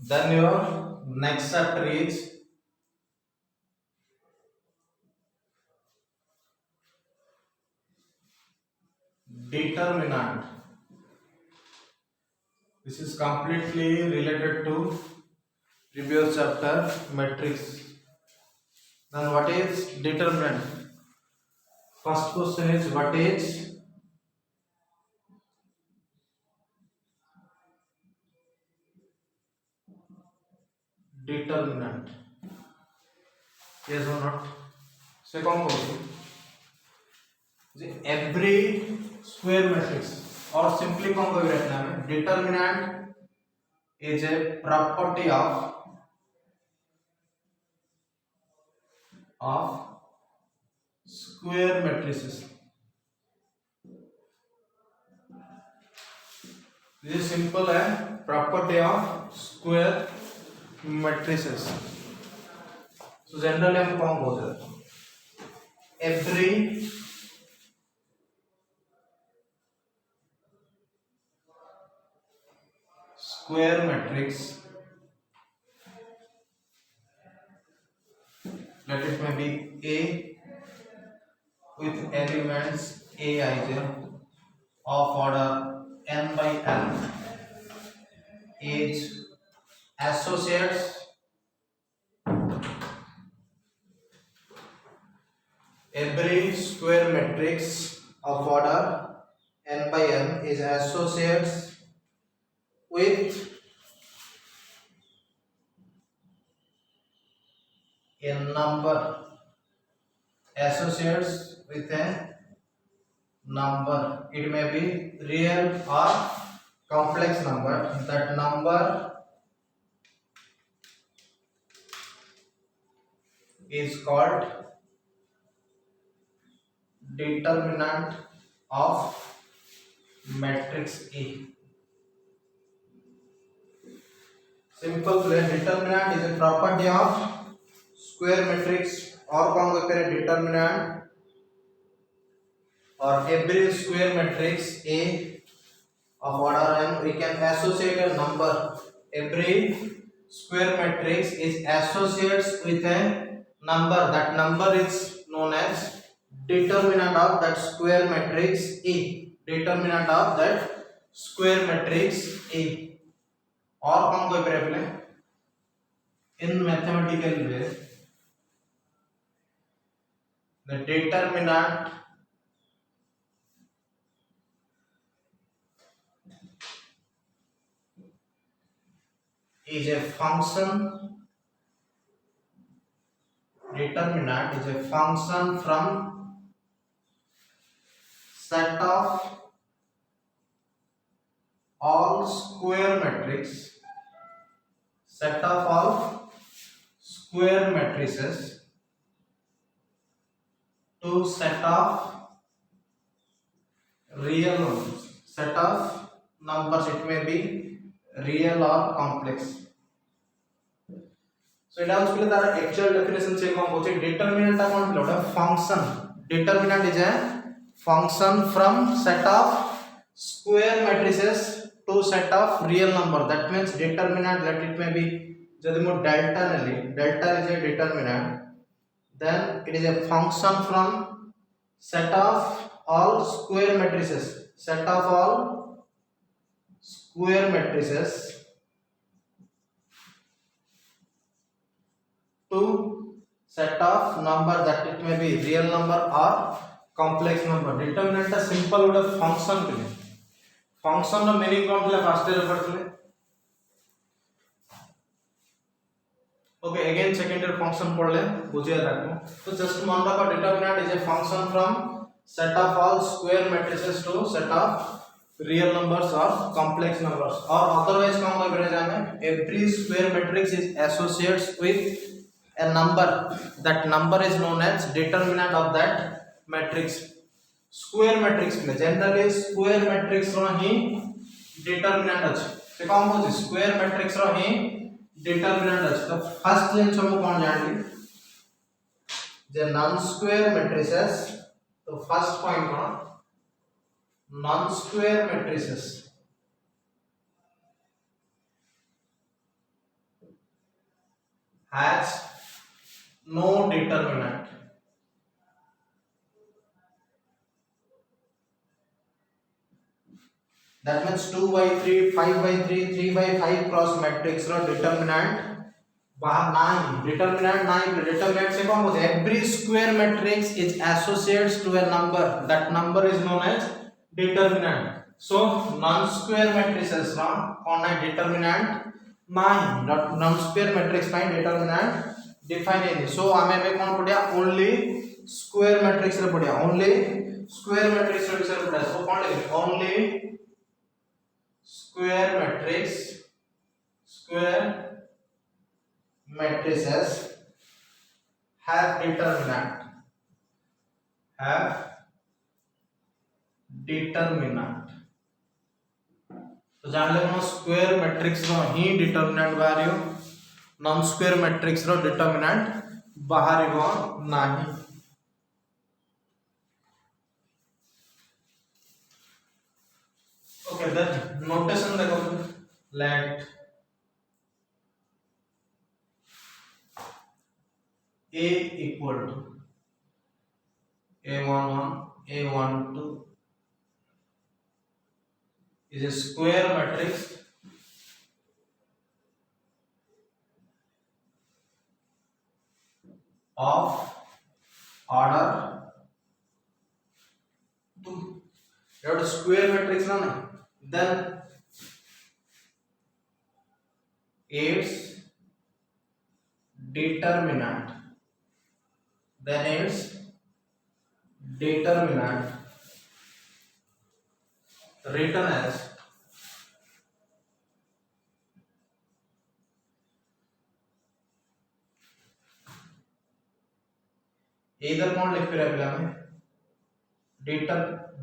Then your next chapter is determinant. This is completely related to previous chapter matrix. Then what is determinant? First question is what is determinant? Yes or not? Second question. Every square matrix or simply determinant is a property of square matrices. This is simple property of square matrices. So generally हम कौन बोलते हैं? Every square matrix, let it may be A with elements Aij of order n by n is associates every square matrix of order n by n is associates with a number, associates with a number. It may be real or complex number. That number is called determinant of matrix A. Simple determinant is a property of square matrix or determinant or every square matrix A of order n. We can associate a number. Every square matrix is associates with a number. That number is known as determinant of that square matrix A. Determinant of that square matrix A. और कौन कोई प्रेफले in mathematical way the determinant is a function. Determinant is a function from set of all square matrix, set of all square matrices to set of real numbers. Set of numbers, it may be real or complex. So it also the actual definition से कौन बोलते हैं determinant का कौन बोलता है function. Determinant is a function from set of square matrices to set of real number. That means determinant, let it may be यदि मो delta नली, delta is a determinant, then it is a function from set of all square matrices, set of all square matrices to set of number, that it may be real number or complex number. Determinant a simple ଗୋଟେ function के लिए function ର meaning कौन ଥିଲା first year पढ़िଥିଲେ? Okay, again second year function पढ़ले बुझिया रखो. तो just मन रखो determinant is a function from set of all square matrices to set of real numbers or complex numbers. or otherwise कौन बोल रहे हैं? Every square matrix is associates with a number. That number is known as determinant of that matrix. Square matrix में generally square matrix रो ही determinant अछि. से कौन बोलते square matrix रो ही determinant अछि. तो first जिन सब कौन जानली जे non square matrices. तो first point कौन non square matrices has no determinant. That means 2 by 3, 5 by 3, 3 by 5 cross matrix row determinant बाहर नहीं, determinant नहीं, determinant से कौन बोलते हैं? Every square matrix is associated to a number. That number is known as determinant. So non-square matrices रो कौन है determinant नहीं, non-square matrix नहीं determinant define नहीं. So हमें कौन पढ़िया? Only square matrix रे पढ़िया, only square matrix रे विषय पढ़िया. So कौन लिखे? Only square matrices have determinant. तो जान ले स्क्वायर मैट्रिक्स रो ही डिटरमिनेंट बाहरियो, नॉन स्क्वायर मैट्रिक्स रो डिटरमिनेंट बाहरियो नाही. ओके देन नोटेशन देखो, late A equal to A11 A12 is a square matrix of order 2. You have to square matrix na, then its determinant written as इधर कौन लिख रहा है पिला में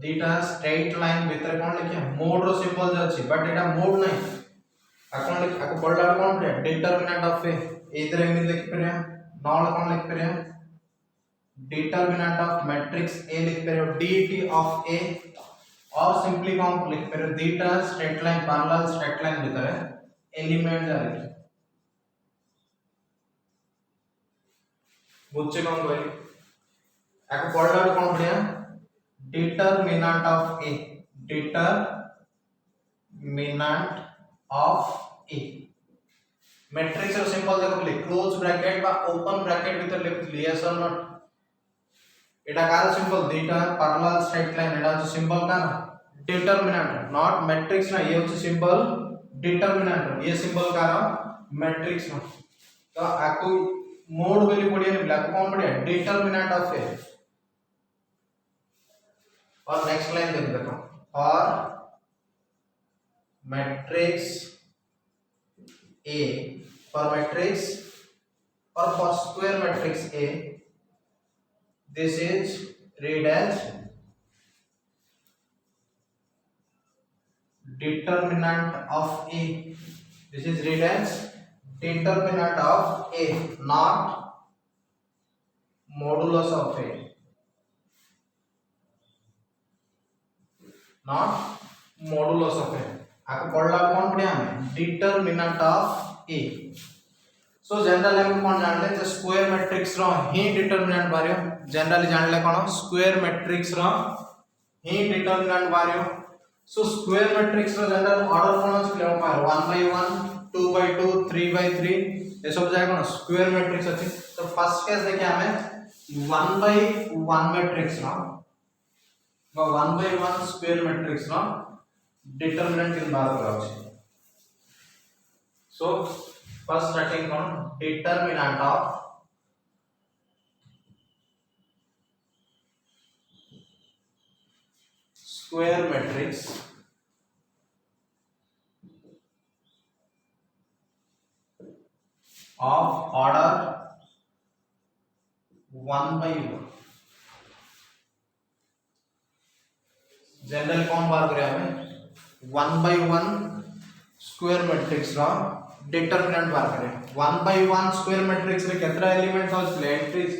data straight line भीतर कौन लिखे मोड रो सिंबल जो अछि बट एटा मोड नहीं अकोन लिख अको पढ़ला कौन पड़े डिटरमिनेंट ऑफ ए इधर एमि लिख परया नॉल कौन लिख परया डिटरमिनेंट ऑफ मैट्रिक्स ए लिख परया dt ऑफ a और सिंपली कौन लिख परया data straight line parallel straight line भीतर एलिमेंट जा लिख बुझे कौन कोई अको पढ़ला कौन पड़या determinant of A मैट्रिक्स रो सिंबल देखो लिख क्लोज ब्रैकेट बा ओपन ब्रैकेट भीतर लिख यस और नॉट एटा कार सिंबल डेटा पैरेलल स्ट्रेट लाइन एटा जो सिंबल का ना डिटरमिनेंट नॉट मैट्रिक्स ना ये होची सिंबल डिटरमिनेंट ये सिंबल का मैट्रिक्स ना तो आको मोड वैल्यू पड़िया ने ब्लैक कौन पड़िया डिटरमिनेंट ऑफ ए और नेक्स्ट लाइन देखो और matrix A for matrix or for square matrix A this is read as determinant of A. This is read as determinant of A, not modulus of A. Not modulus of A. आपको पढ़ला कौन पढ़िया हमें determinant of A. So generally हम कौन जान ले J square matrix रो ही determinant बारियो generally जान ले कौन स्क्वायर मैट्रिक्स रो ही डिटरमिनेंट बारियो. सो स्क्वायर मैट्रिक्स रो जनरल ऑर्डर कौन अछि ले पार 1 by 1 2 by 2 3 by 3 ये सब जाय कौन स्क्वायर मैट्रिक्स अछि. तो फर्स्ट केस देखिए हमें 1 by 1 मैट्रिक्स रो 1 by 1 square matrix row determinant की बात करा छी. सो फर्स्ट स्टार्टिंग कौन determinant of square matrix of order 1 by 1 general कौन बात करे हमें 1 by 1 स्क्वायर मैट्रिक्स रा डिटरमिनेंट बात करें 1 by 1 स्क्वायर मैट्रिक्स रे केतरा एलिमेंट होस एंट्रीज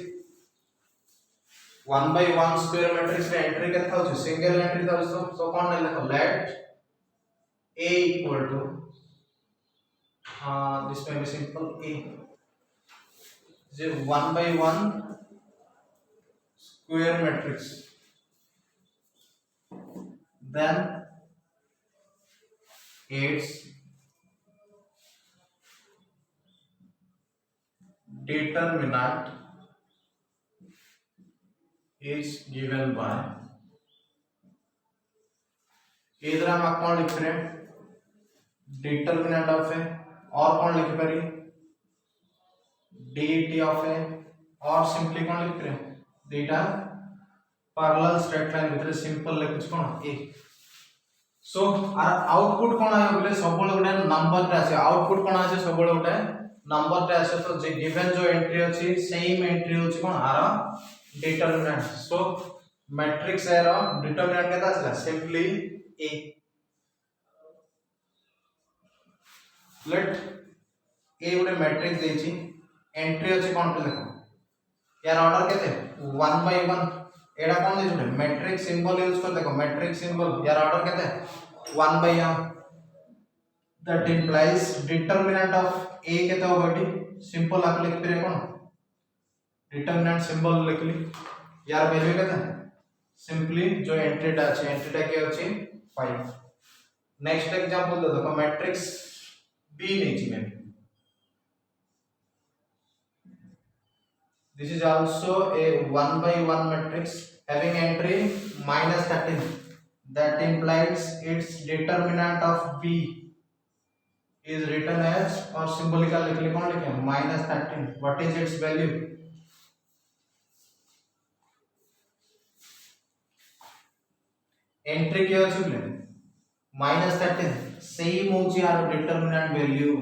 1 by 1 स्क्वायर मैट्रिक्स रे एंट्री केतना होस सिंगल एंट्री होस. सो कौन ले लिखो late A equal to this may be simple A जे 1/1 square matrix, then its determinant is given by, इधर हम कौन लिख रहे हैं डिटर्मिनेंट ऑफ ए, और कौन लिख पारी dt ऑफ ए, और सिंपली कौन लिख रहे हैं दीटा पैरेलल स्ट्रेट लाइन भितर सिंपल लिखुछ कोन ए। सो आर आउटपुट कोन आयो बोले सब बळे गोटे नंबर रे आसे, आउटपुट कोन आसे सब बळे गोटे नंबर रे आसे। तो जे गिवन जो एंट्री अछि सेम एंट्री होछि कोन आर डिटर्मिनेंट। सो मैट्रिक्स ए रो डिटर्मिनेंट केता आसला सिंपली ए। लेट ए गोटे मैट्रिक्स देछि, एंट्री अछि कोन पे देखो यार ऑर्डर केते 1/1, एडा कोन देछि गोटे मैट्रिक्स सिंबल यूज कर देखो मैट्रिक्स सिंबल यार ऑर्डर केते 1/1, दैट इंप्लाइज डिटर्मिनेंट ऑफ ए केते होबडी सिंपल आप लिख पे कोन डिटर्मिनेंट सिंबल लिखली यार वैल्यू केते सिंपली जो एंट्री टा अछि एंट्री टा के अछि 5। नेक्स्ट एग्जांपल देखो मैट्रिक्स बी नेछि में, this is also a 1/1 matrix having entry -13, that implies its determinant of b is written as, or symbolical लिखले कौन लिखे -13। what is its value entry के अछि बोले -13 सेम होची are determinant value.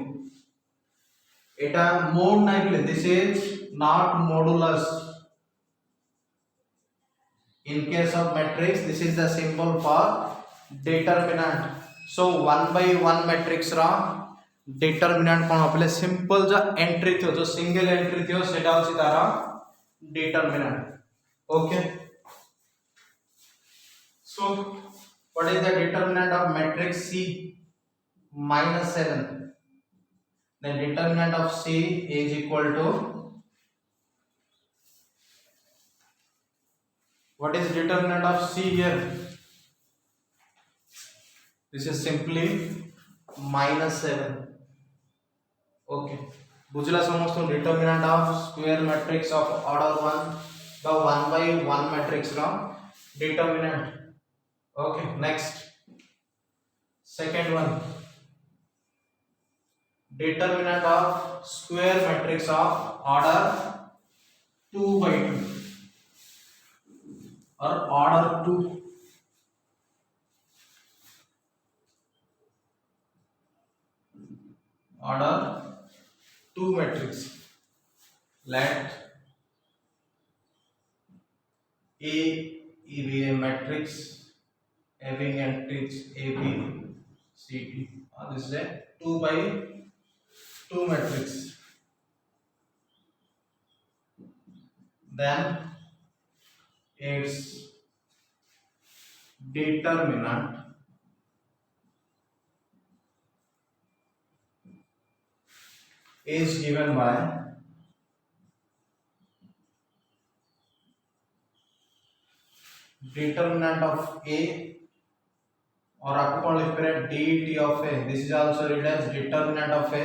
Etah mode नाही बोले this is not modulus। in case of matrix this is the symbol for determinant। so 1/1 matrix रा determinant कोन होले सिंपल जो एंट्री थियो जो सिंगल एंट्री थियो सेटा होची तारा determinant। Okay so what is the determinant of matrix C -7, the determinant of C is equal to, what is determinant of C here, this is simply -7। okay बुझला समस्त determinant of square matrix of order 1 बा 1/1 matrix रा determinant. Okay next second one determinant of square matrix of order 2/2 और order 2। Order 2 matrix let A be a matrix having entries A, B, C, D, and this is a 2/2 matrix, then its determinant is given by determinant of A, और आपको कौन लिख रहे हैं dt of A, this is also read as determinant of A।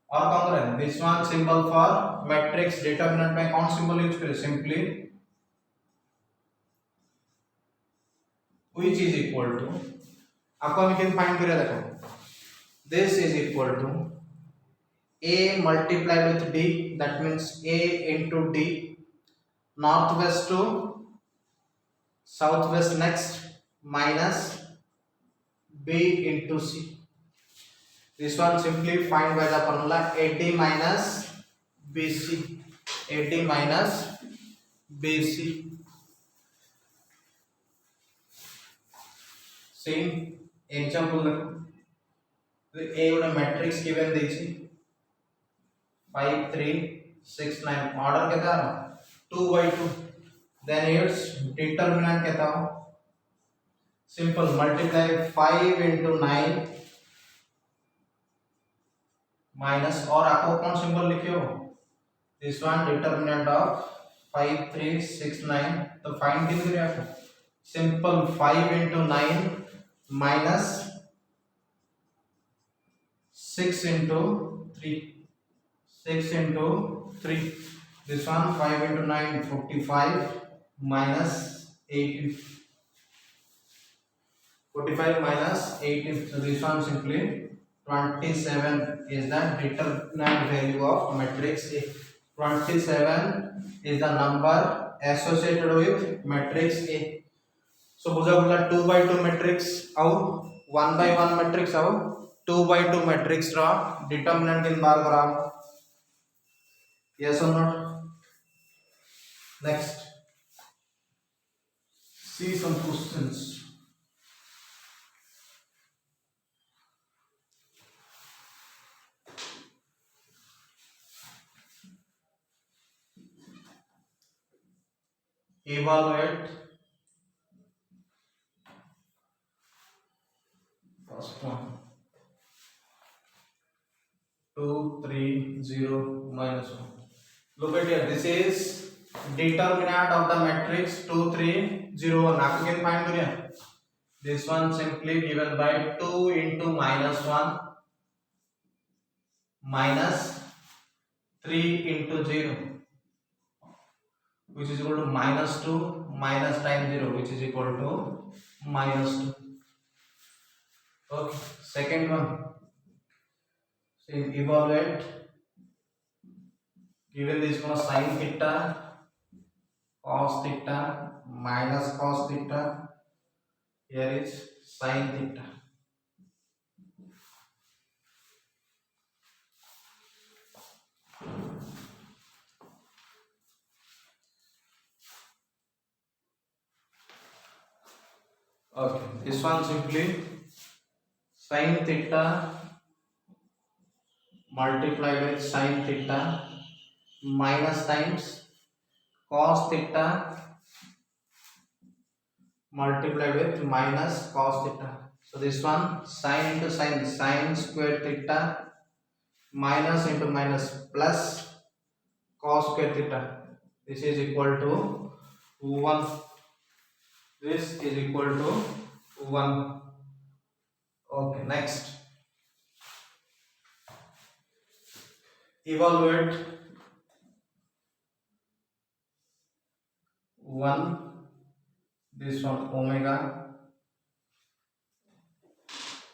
और कौन करें this one symbol for matrix determinant में कौन symbol यूज करें simply which is equal to, आपको हम कैसे फाइंड करें देखो this is equal to A multiplied with D, that means A into D, northwest to southwest next, minus B into C। this one simply find by the formula AD minus BC, AD minus BC। same example देखो A गोटे matrix given देछि 5 3 6 9, order केता 2/2, then its determinant केता हो simple multiply 5 into 9 minus, और आपको कौन symbol लिखे हो this one determinant of 5 3 6 9. तो फाइंड किन करिए आपको simple 5 into 9 minus 6 into 3 6 into 3. This one 5 into 9 45 minus 18 45 minus 18. So this one simply 27 is the determinant value of matrix A. 27 is the number associated with matrix A. So बुझा बोला 2 by 2 matrix आउ 1 by 1 matrix आउ 2 by 2 matrix रा determinant in बार करा. Yes or not? Next, see some questions. Evaluate first one 2 3 0 minus 1. Look at here, this is determinant of the matrix 2 3 0 1. आपको क्या find करिए? This one simply given by 2 into minus 1 minus 3 into 0, which is equal to minus 2 minus times 0, which is equal to minus 2. Okay, second one, so evaluate, given this one sin theta cos theta minus cos theta, here is sin theta. Okay, this one simply sin theta multiplied with sin theta minus times cos theta multiplied with minus cos theta. So this one sin into sin square theta minus into minus plus cos square theta. This is equal to 1. This is equal to 1. Okay, next, evaluate 1, this one omega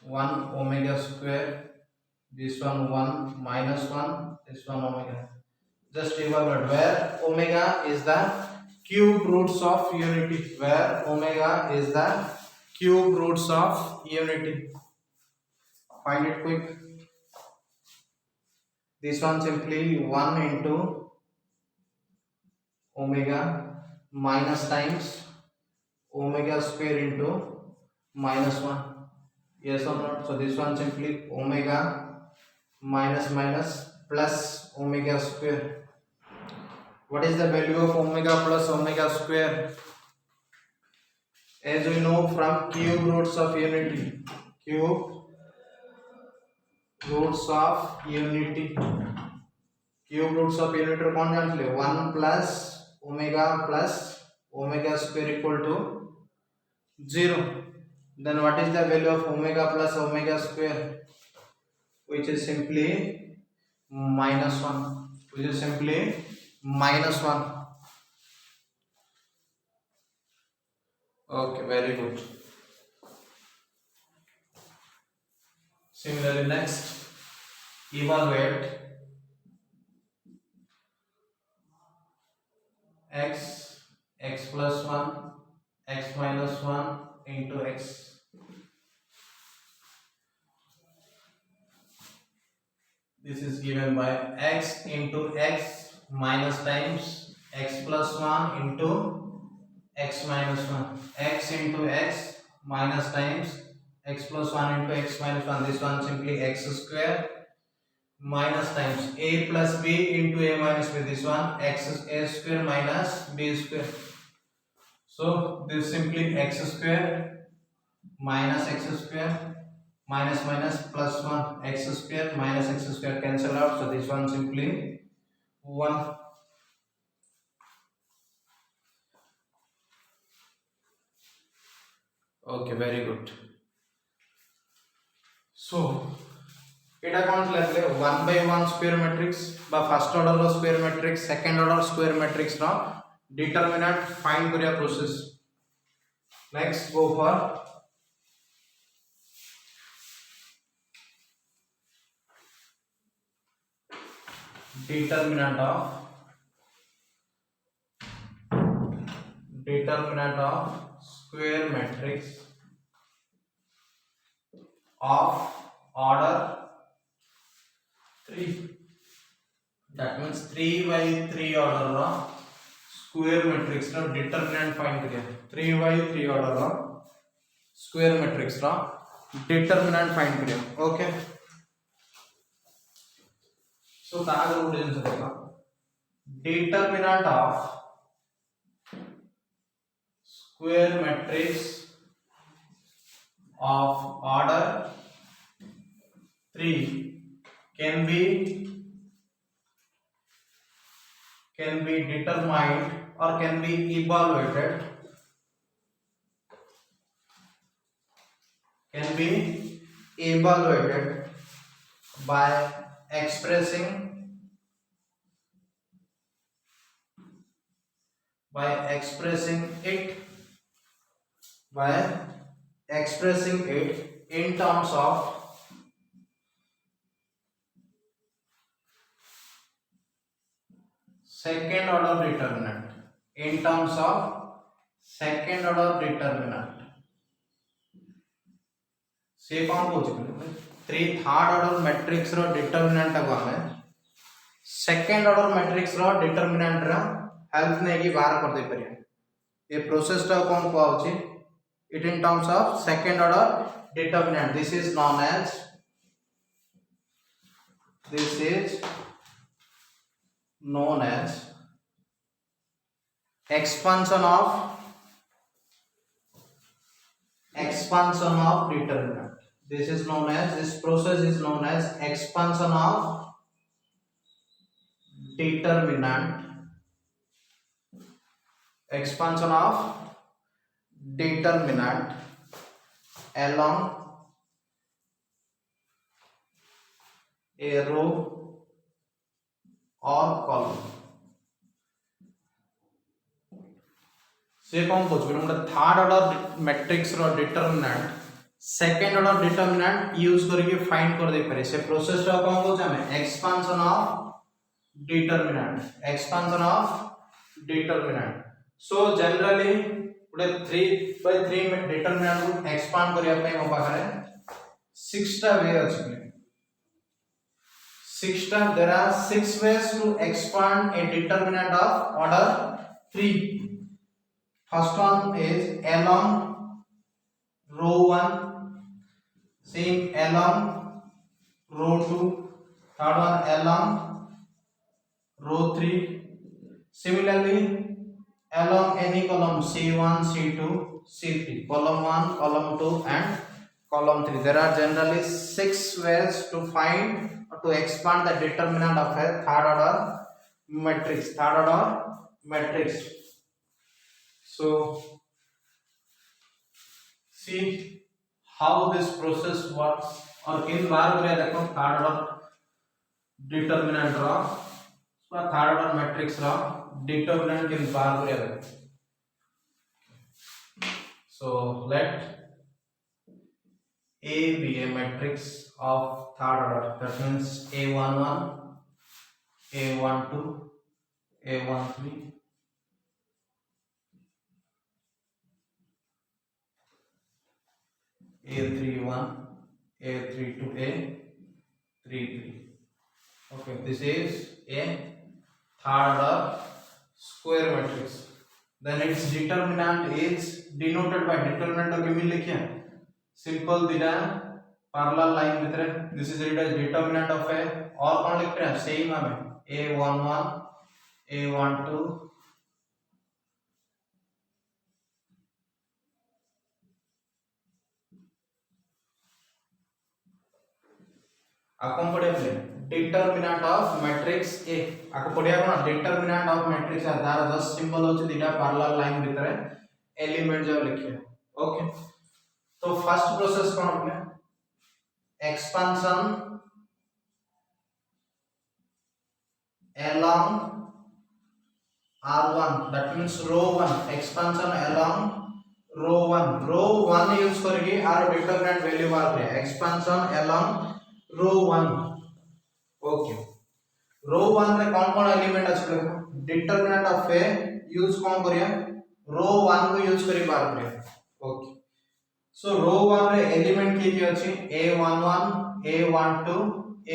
1 omega square, this one 1 minus 1, this one omega. Just evaluate where omega is the cube roots of unity, where omega is the cube roots of unity. Find it quick. This one simply 1 into omega minus times omega square into minus 1. Yes or not? So this one simply omega minus minus plus omega square. What is the value of omega plus omega square? As we know from cube roots of unity, cube roots of unity, cube roots of unity कौन जान ले? 1 plus omega square equal to 0. Then what is the value of omega plus omega square? Which is simply minus 1. Which is simply minus 1. Okay, very good. Similarly, next, evaluate x plus 1 x minus 1 into x. This is given by x into x minus times x plus 1 into x minus 1, x into x minus times x plus 1 into x minus 1. This one simply x square minus times a plus b into a minus b. This one x a square minus b square. So this simply x square minus x square minus minus plus 1 x square minus x square cancel out. So this one simply 1. Okay, very good. So এটা কোন লাগলে 1 by 1 square matrix বা first order square matrix second order square matrix র determinant find করিয়া process. Next go for determinant of square matrix of order 3. That means 3 by 3 order रा square matrix रा determinant find करिया. 3 by 3 order रा square matrix रा determinant find करिया. Okay. So तार उड़े जन सकेगा. Determinant of square matrix of order 3 can be determined or can be evaluated by expressing it in terms of second order determinant. से कौन पूछ थ्री थर्ड ऑर्डर मैट्रिक्स रो determinant को हमें सेकंड ऑर्डर मैट्रिक्स रो determinant रा help ने की बाहर कर दे परिया. ये प्रोसेस टा कौन को आउची it in terms of second order determinant. This is known as expansion of determinant. This process is known as expansion of determinant along a row or column. से कौन पूछ थर्ड ऑर्डर मैट्रिक्स रो determinant second order determinant use करके find कर दे पारे. से process टा कौन कहछ हमें expansion of determinant. So generally गुटे 3 by 3 डिटरमिनेंट को एक्सपांड करिया पय मो पाखरे 6 टा वे अछि. 6 टा there are 6 ways to expand a determinant of order 3. First one is along row 1, same along row 2, third one along row 3, similarly along any column C1, C2, C3, column 1, column 2 and column 3. There are generally 6 ways to find or to expand the determinant of a third order matrix. So see how this process works. और इन बार करिया देखो third order determinant रा third order matrix रा determinant इन बार करिया देखो. So let A be a matrix of third order. That means A11, A12, A13, A31, A32, A33. Okay, this is a third order square matrix. Then its determinant is denoted by determinant of किमिल लिखिए simple दिना parallel line भीतर. This is it as determinant of a और कौन लिख रहे हैं same हमें A11, A12, आपको पढ़े डिटरमिनेंट ऑफ मैट्रिक्स ए आको पढ़िया कोन डिटरमिनेंट ऑफ मैट्रिक्स आ तार जस्ट सिंबल होची दिटा पैरेलल लाइन भितरे एलिमेंट जो लिखे ओके तो फर्स्ट प्रोसेस कोन अपने expansion along r1 that means row 1 expansion along row 1 use करके r डिटरमिनेंट वैल्यू बार करे expansion along row 1 ओके रो 1 रे कौन एलिमेंट अछि देखो डिटरमिनेंट ऑफ ए यूज कौन करिया रो 1 को यूज करी बार करिया ओके सो रो 1 रे एलिमेंट की अछि a11 a12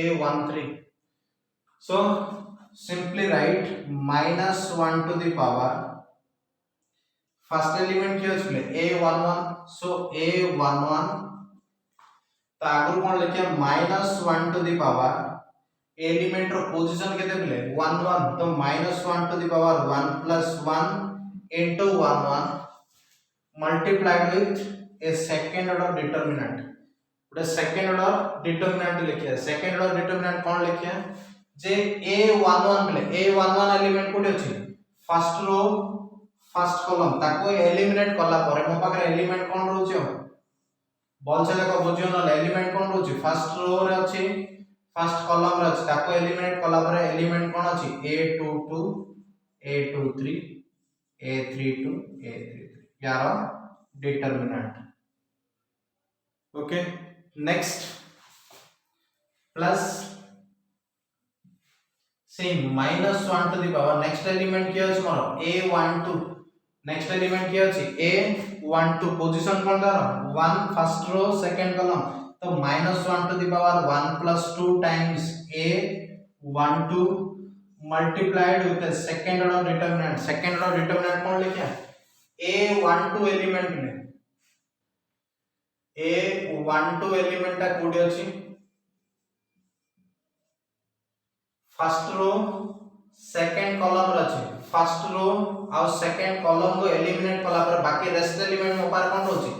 a13 so simply write -1 to the power first element की अछि a11 so a11 तो आगु कोन लिखिया -1 to the power एलिमेंट रो पोजीशन केते मिले 1 1 तो -1 to the power 1 plus 1 into 1 1 multiplied with a second order determinant उडे सेकंड ऑर्डर डिटरमिनेंट लिखिया सेकंड ऑर्डर डिटरमिनेंट कोन लिखिया जे a11 मिले a11 एलिमेंट कोडी अछि फर्स्ट रो फर्स्ट कॉलम ताको एलिमिनेट करला परे मो पाखरे एलिमेंट कोन रहउछि बोल से देखो बुझियो न एलिमेंट कोन रहउछि फर्स्ट रो रे अछि फर्स्ट कॉलम रे अछि ताको एलिमिनेट करला परे एलिमेंट कोन अछि a22 a23 a32 a33 यार determinant okay next plus same -1 to the power next element की अछि मोर a12 नेक्स्ट एलिमेंट की अछि a12 पोजीशन कोन दार 1 फर्स्ट रो सेकंड कॉलम तो -1 to the power 1 plus 2 times a12 multiplied with the second order determinant कोन लिखिया a12 element में a12 element ता कोडी अछि फर्स्ट रो सेकंड कॉलम रछि फर्स्ट रो और सेकंड कॉलम को एलिमिनेट कला पर बाकी रेस्ट एलिमेंट मो पार कोन होछि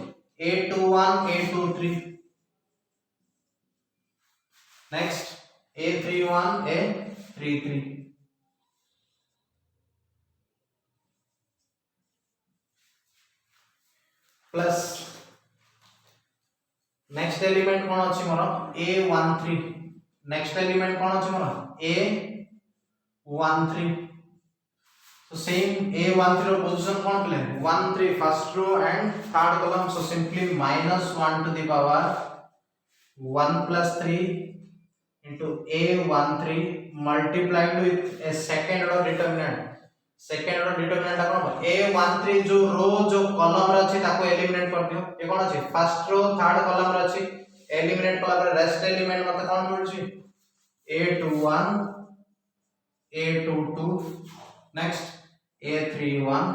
a21 a23 next a31 a33 plus next element कोन अछि मोर a13 नेक्स्ट एलिमेंट कोन अछि मोर a13 so same a13 row position कोन प्ले 1 3 first row and third column so simply -1 to the power 1 plus 3 into a13 multiplied with a second order determinant cone a13 जो रो जो कॉलम रे अछि ताको एलिमिनेट कर दियो ए कोन अछि फर्स्ट रो थर्ड कॉलम रे अछि एलिमिनेट कला पर रेस्ट एलिमेंट मते कोन मिलछि a21 a22 next a31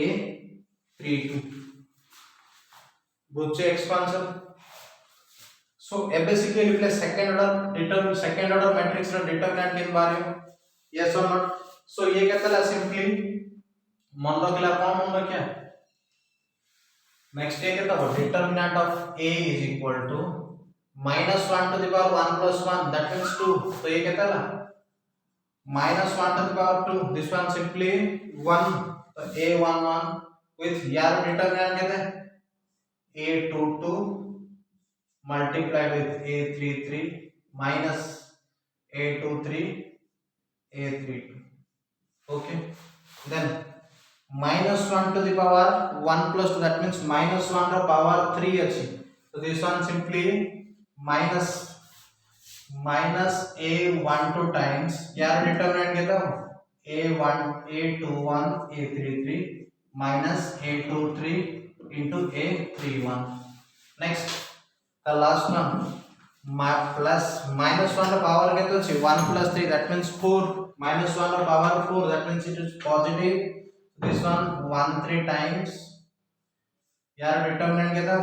a32 बुझे एक्सपेंशन सो ए बेसिकली लिखले सेकंड ऑर्डर मैट्रिक्स रो डिटरमिनेंट इन बारे यस और नॉट सो ये केतला सिंपली मन रखला कोन मन रखिया नेक्स्ट ये केता determinant of a is equal to -1 to the power 1 plus 1 that means 2 तो ये केतला -1 to the power 2 this one simply 1 so a11 with यार डिटरमिनेंट केते a22 multiplied with a33 minus a23 a32 okay then -1 to the power 1 plus 2 that means -1 ro power 3 achi so this one simply minus a12 times यार determinant केता a1 a21 a33 minus a23 into a31 next the last one plus -1 ro power केतो छै 1 plus 3 that means 4 -1 ro power 4 that means it is positive this one 1 3 times यार determinant केता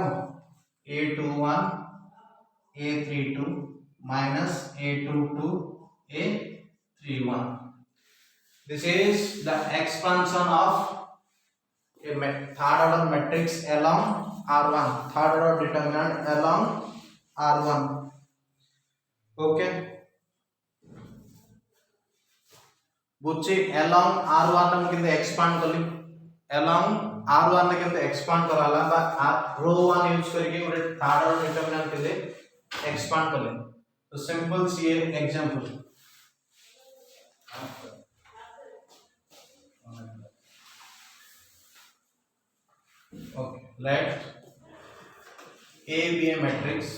a21 a32 minus a22 a31 this is the expansion of a third order matrix along r1 third order determinant along r1 okay बुझी along r1 रे किंतु expand कली along r1 रे किंतु expand कराला बा रो 1 use करके गोटे थर्ड ऑर्डर डिटरमिनेंट के एक्सपांड कले तो सिंपल सी example okay let A be a matrix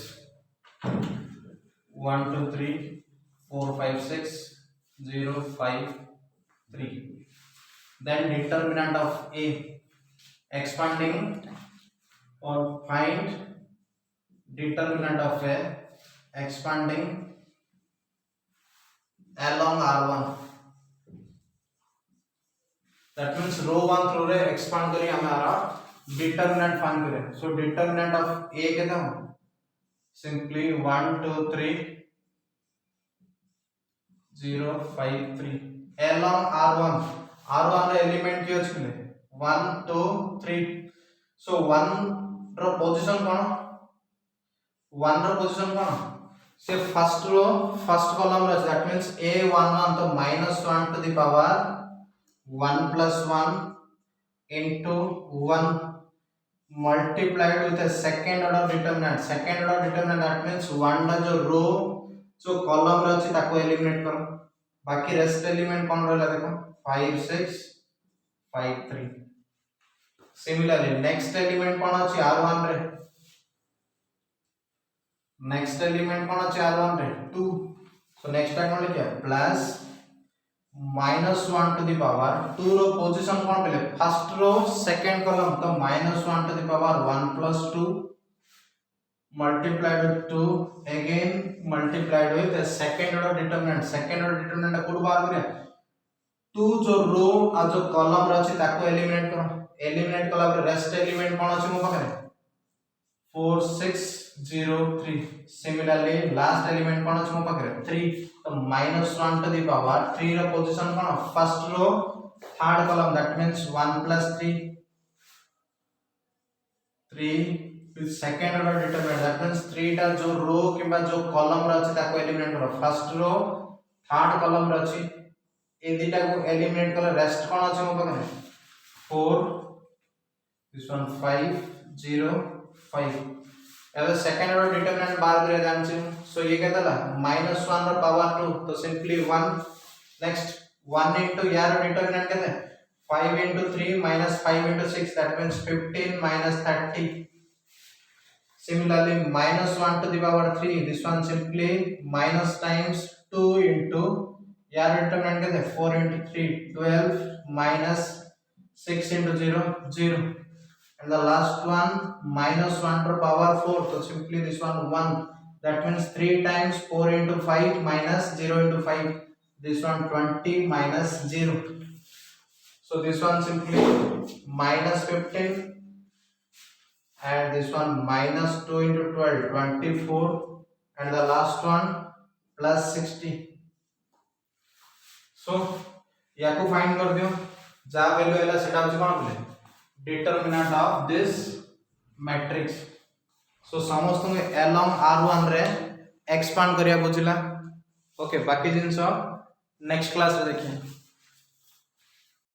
1 2 3 4 5 6 0 5 3 then determinant of A expanding or find determinant of A expanding along R1 that means row 1 through रे expand करी हमारा determinant find करें so determinant of A के दाम simply 1 2 3 0 5 3 along R1 रे element कियो छिले 1 2 3 so 1 रो position कोन 1 रो position कोन से फर्स्ट रो फर्स्ट कॉलम रे दैट मींस A11 तो -1 to the power 1 plus 1 into 1 multiplied with a second order determinant that means 1 दा जो रो जो कॉलम रे अछि ताको एलिमिनेट करो बाकी रेस्ट एलिमेंट कोन रहला देखो 5 6 5 3 सिमिलरली नेक्स्ट एलिमेंट कोन अछि R1 रे नेक्स्ट एलिमेंट कोन अछि R1 रे 2 सो नेक्स्ट टाइम कोन लिखिया प्लस -1 to the power 2 रो पोजीशन कोन पेले फर्स्ट रो सेकंड कॉलम तो -1 to the power 1 plus 2 multiplied with 2 again multiplied with a second order determinant code बाहर करिया 2 जो रो आ जो कॉलम रे अछि ताको एलिमिनेट कला पर रेस्ट एलिमेंट कोन अछि मो पाखरे 4 6 0 3 सिमिलरली लास्ट एलिमेंट कोन अछि मो पाखरे 3 तो -1 to the power 3 रो पोजीशन कोन first row third column that means 1 plus 3 with second order determinant that means 3 टा जो रो किबा जो कॉलम रे अछि ताको एलिमिनेट करो फर्स्ट रो थर्ड कॉलम रे अछि ए दिटा को एलिमिनेट कले रेस्ट कोन अछि मो पाखरे 4 this one 5 0 5 अब सेकंड ऑर्डर डिटरमिनेंट बाहर करे जानछि सो ये केतला -1 रो पावर 2 तो सिंपली 1 नेक्स्ट 1 into यार डिटरमिनेंट केते 5 into 3 minus 5 into 6 that means 15 minus 30 similarly -1 to the power 3 this one simply minus times 2 into यार डिटरमिनेंट केते 4 into 3 12 minus 6 into 0 0 and the last one -1 to power 4 so simply this one 1 that means 3 times 4 into 5 minus 0 into 5 this one 20 minus 0 so this one simply minus 15 and this one minus 2 into 12 24 and the last one plus 60 so याको find कर दियो जा value एला सेटा होची कोन बोले determinant of this matrix so समस्त along R1 रे एक्सपांड करिया बुझिला ओके बाकी जिंस नेक्स्ट क्लास रे देखिए।